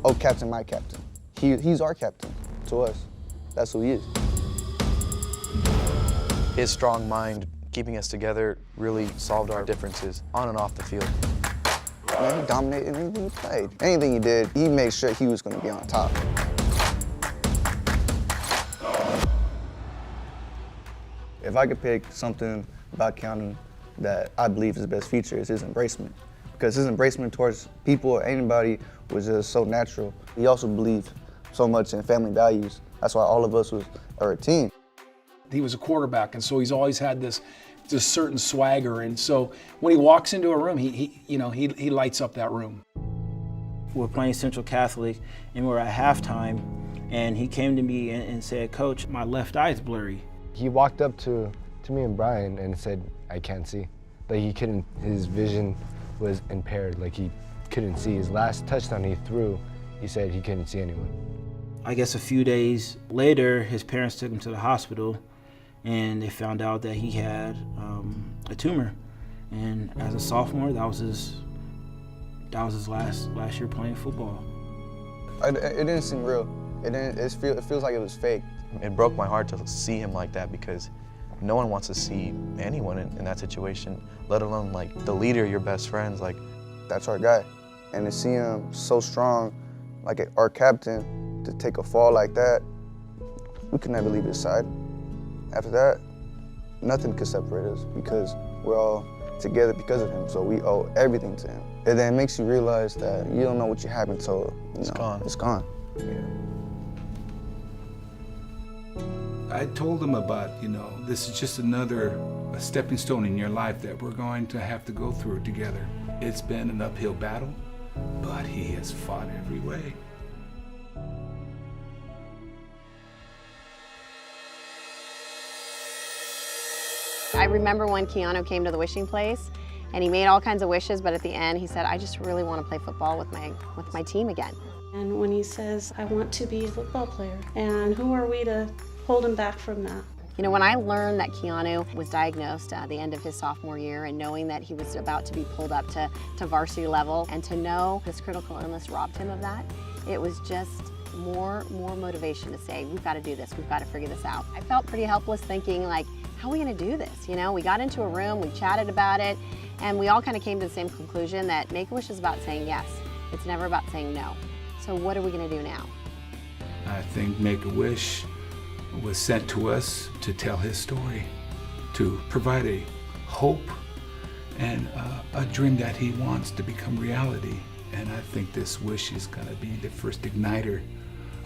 oh, captain, my captain. He's our captain to us. That's who he is. His strong mind, keeping us together, really solved our differences on and off the field. Man, he dominated anything he played. Anything he did, he made sure he was going to be on top. If I could pick something about Keanu that I believe is the best feature, is his embracement. Because his embracement towards people or anybody was just so natural. He also believed so much in family values. That's why all of us are a team. He was a quarterback, and so he's always had this certain swagger. And so when he walks into a room, he lights up that room. We're playing Central Catholic, and we're at halftime, and he came to me and said, "Coach, my left eye is blurry." He walked up to me and Brian and said, "I can't see." Like his vision was impaired, like he couldn't see. His last touchdown he threw, he said he couldn't see anyone. I guess a few days later, his parents took him to the hospital, and they found out that he had a tumor. And as a sophomore, that was his last year playing football. It didn't seem real. It feels like it was fake. It broke my heart to see him like that, because no one wants to see anyone in that situation, let alone like the leader, your best friends. Like, that's our guy. And to see him so strong, like our captain, to take a fall like that, we could never leave his side. After that, nothing could separate us, because we're all together because of him, so we owe everything to him. And then it makes you realize that you don't know what you have until it's gone. It's gone. Yeah. I told him about, this is just a stepping stone in your life that we're going to have to go through together. It's been an uphill battle, but he has fought every way. I remember when Keanu came to the wishing place, and he made all kinds of wishes, but at the end he said, "I just really want to play football with my team again." And when he says, "I want to be a football player," and who are we to hold him back from that? When I learned that Keanu was diagnosed at the end of his sophomore year, and knowing that he was about to be pulled up to varsity level, and to know this critical illness robbed him of that, it was just more motivation to say, we've got to do this, we've got to figure this out. I felt pretty helpless, thinking like, how are we going to do this? We got into a room, we chatted about it, and we all kind of came to the same conclusion that Make-A-Wish is about saying yes. It's never about saying no. So what are we going to do now? I think Make-A-Wish was sent to us to tell his story, to provide a hope and a dream that he wants to become reality. And I think this wish is going to be the first igniter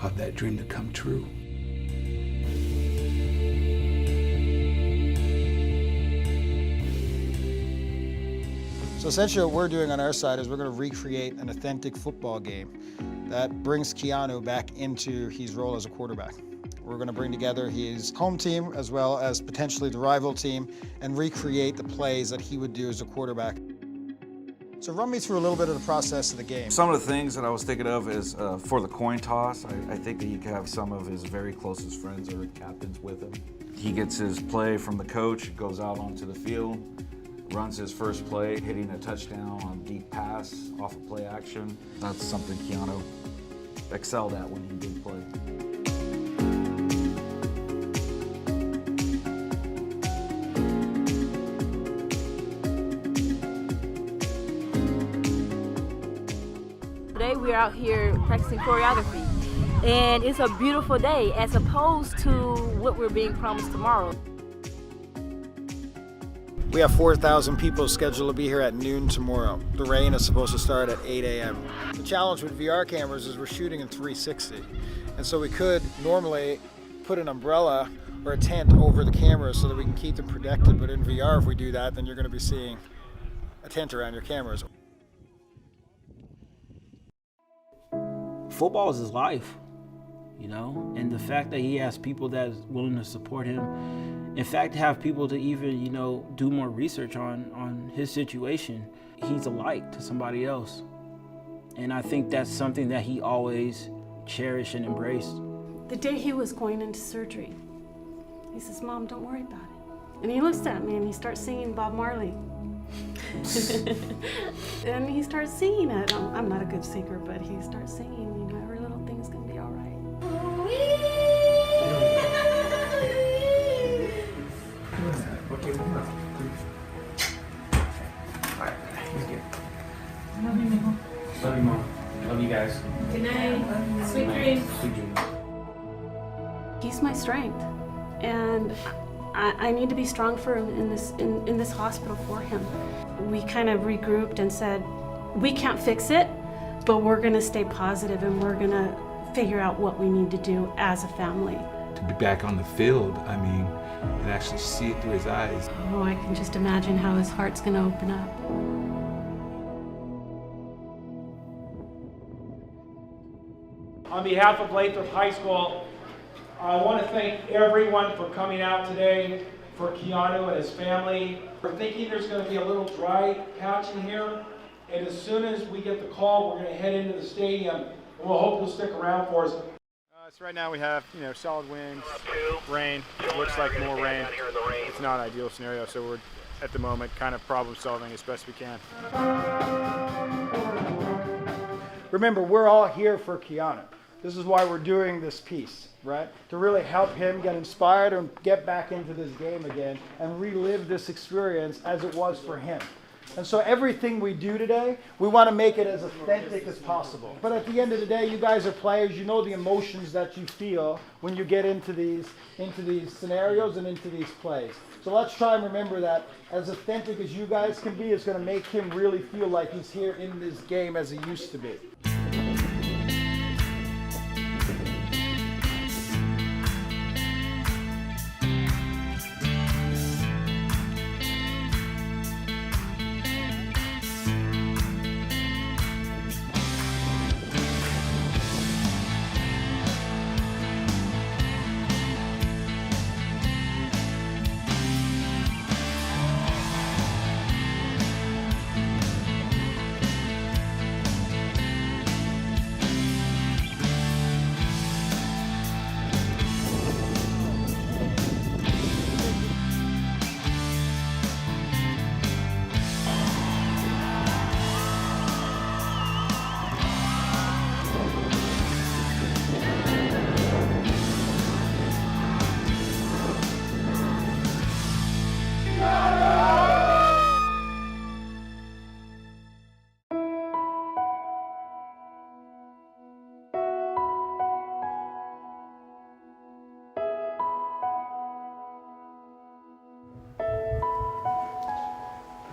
of that dream to come true. So essentially what we're doing on our side is we're going to recreate an authentic football game that brings Keanu back into his role as a quarterback. We're going to bring together his home team as well as potentially the rival team and recreate the plays that he would do as a quarterback. So run me through a little bit of the process of the game. Some of the things that I was thinking of is for the coin toss, I think that you could have some of his very closest friends or captains with him. He gets his play from the coach, goes out onto the field, runs his first play, hitting a touchdown on deep pass off of play action. That's something Keanu excelled at when he did play. Today we're out here practicing choreography, and it's a beautiful day as opposed to what we're being promised tomorrow. We have 4,000 people scheduled to be here at noon tomorrow. The rain is supposed to start at 8 a.m. The challenge with VR cameras is we're shooting in 360. And so we could normally put an umbrella or a tent over the cameras so that we can keep them protected. But in VR, if we do that, then you're going to be seeing a tent around your cameras. Football is his life, and the fact that he has people that is willing to support him, in fact, have people to even, do more research on his situation. He's a light to somebody else. And I think that's something that he always cherished and embraced. The day he was going into surgery, he says, "Mom, don't worry about it." And he looks at me and he starts singing Bob Marley. And he starts singing it. I'm not a good singer, but he starts singing, you know, every little thing's gonna be all right. Okay, we're good. Alright, he's good. Love you, Mom. Love you, Mom. Love you guys. Good night. Sweet dreams. Sweet dreams. He's my strength, and I need to be strong for him in this hospital for him. We kind of regrouped and said, we can't fix it, but we're gonna stay positive and we're gonna figure out what we need to do as a family. To be back on the field, I mean, and actually see it through his eyes. Oh, I can just imagine how his heart's gonna open up. On behalf of Lathrop High School, I want to thank everyone for coming out today for Keanu and his family. We're thinking there's going to be a little dry patch in here, and as soon as we get the call, we're going to head into the stadium, and we'll hope you'll stick around for us. So right now we have, solid winds, rain. It looks like more rain. It's not an ideal scenario, so we're at the moment kind of problem solving as best we can. Remember, we're all here for Keanu. This is why we're doing this piece, right? To really help him get inspired and get back into this game again and relive this experience as it was for him. And so everything we do today, we want to make it as authentic as possible. But at the end of the day, you guys are players. You know the emotions that you feel when you get into these scenarios and into these plays. So let's try and remember that as authentic as you guys can be is going to make him really feel like he's here in this game as he used to be.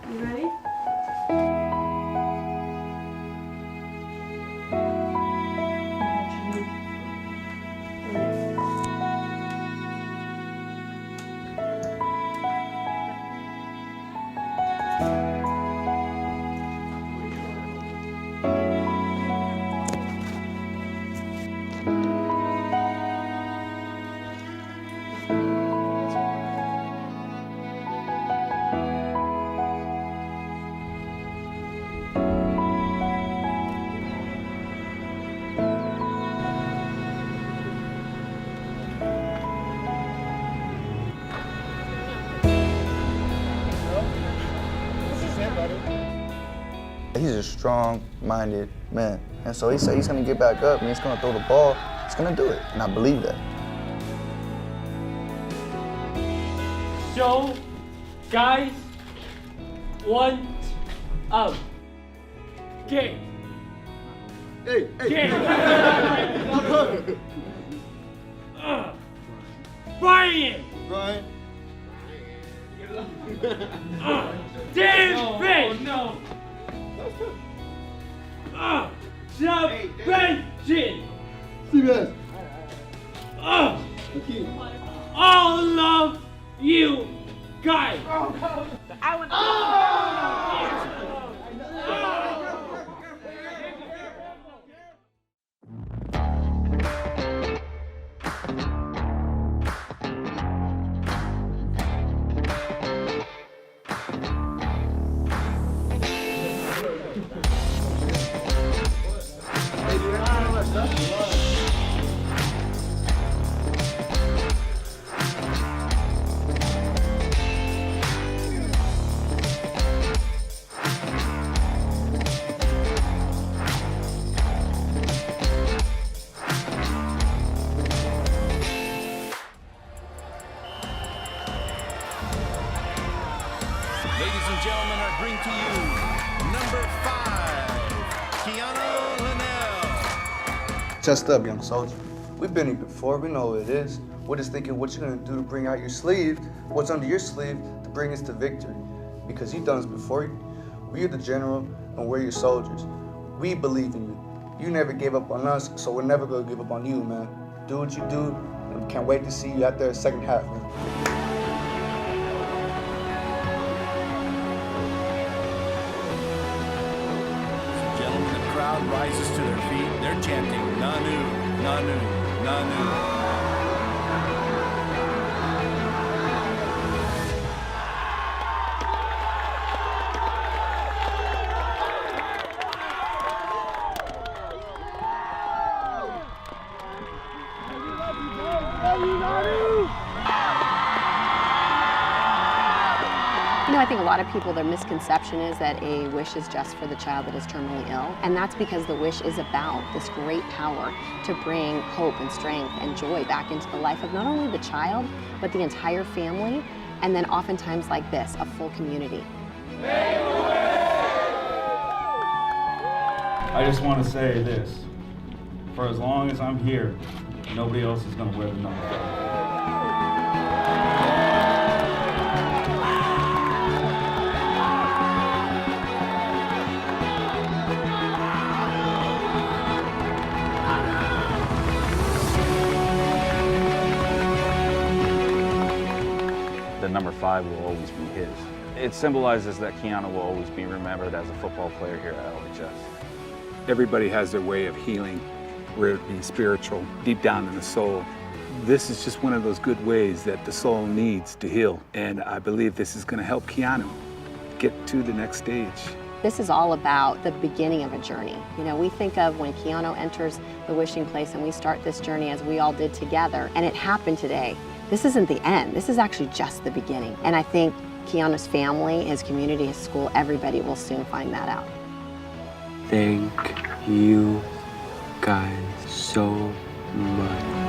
You ready? He's a strong-minded man. And so he said he's gonna get back up and he's gonna throw the ball. He's gonna do it, and I believe that. So, guys, 1 out. Game. Hey, Game. Brian. David. No. Suspension. CBS. All of you guys. I would. Hey, do you have any more stuff? bring to you number 5, Keanu Linnell. Chest up, young soldier. We've been here before, we know what it is. We're just thinking what you're gonna do to bring out your sleeve, what's under your sleeve to bring us to victory. Because you've done this before. We're the general and we're your soldiers. We believe in you. You never gave up on us, so we're never gonna give up on you, man. Do what you do, and we can't wait to see you out there second half, man. Gentlemen, the crowd rises to their feet. They're chanting, Nanu, Nanu, Nanu. You know, I think a lot of people, their misconception is that a wish is just for the child that is terminally ill. And that's because the wish is about this great power to bring hope and strength and joy back into the life of not only the child, but the entire family, and then oftentimes like this, a full community. I just want to say this. For as long as I'm here, nobody else is going to wear the number 5. The number 5 will always be his. It symbolizes that Keanu will always be remembered as a football player here at LHS. Everybody has their way of healing, whether it be spiritual, deep down in the soul. This is just one of those good ways that the soul needs to heal. And I believe this is going to help Keanu get to the next stage. This is all about the beginning of a journey. You know, we think of when Keanu enters the wishing place and we start this journey as we all did together, and it happened today. This isn't the end. This is actually just the beginning. And I think Keanu's family, his community, his school, everybody will soon find that out. Thank you guys so much.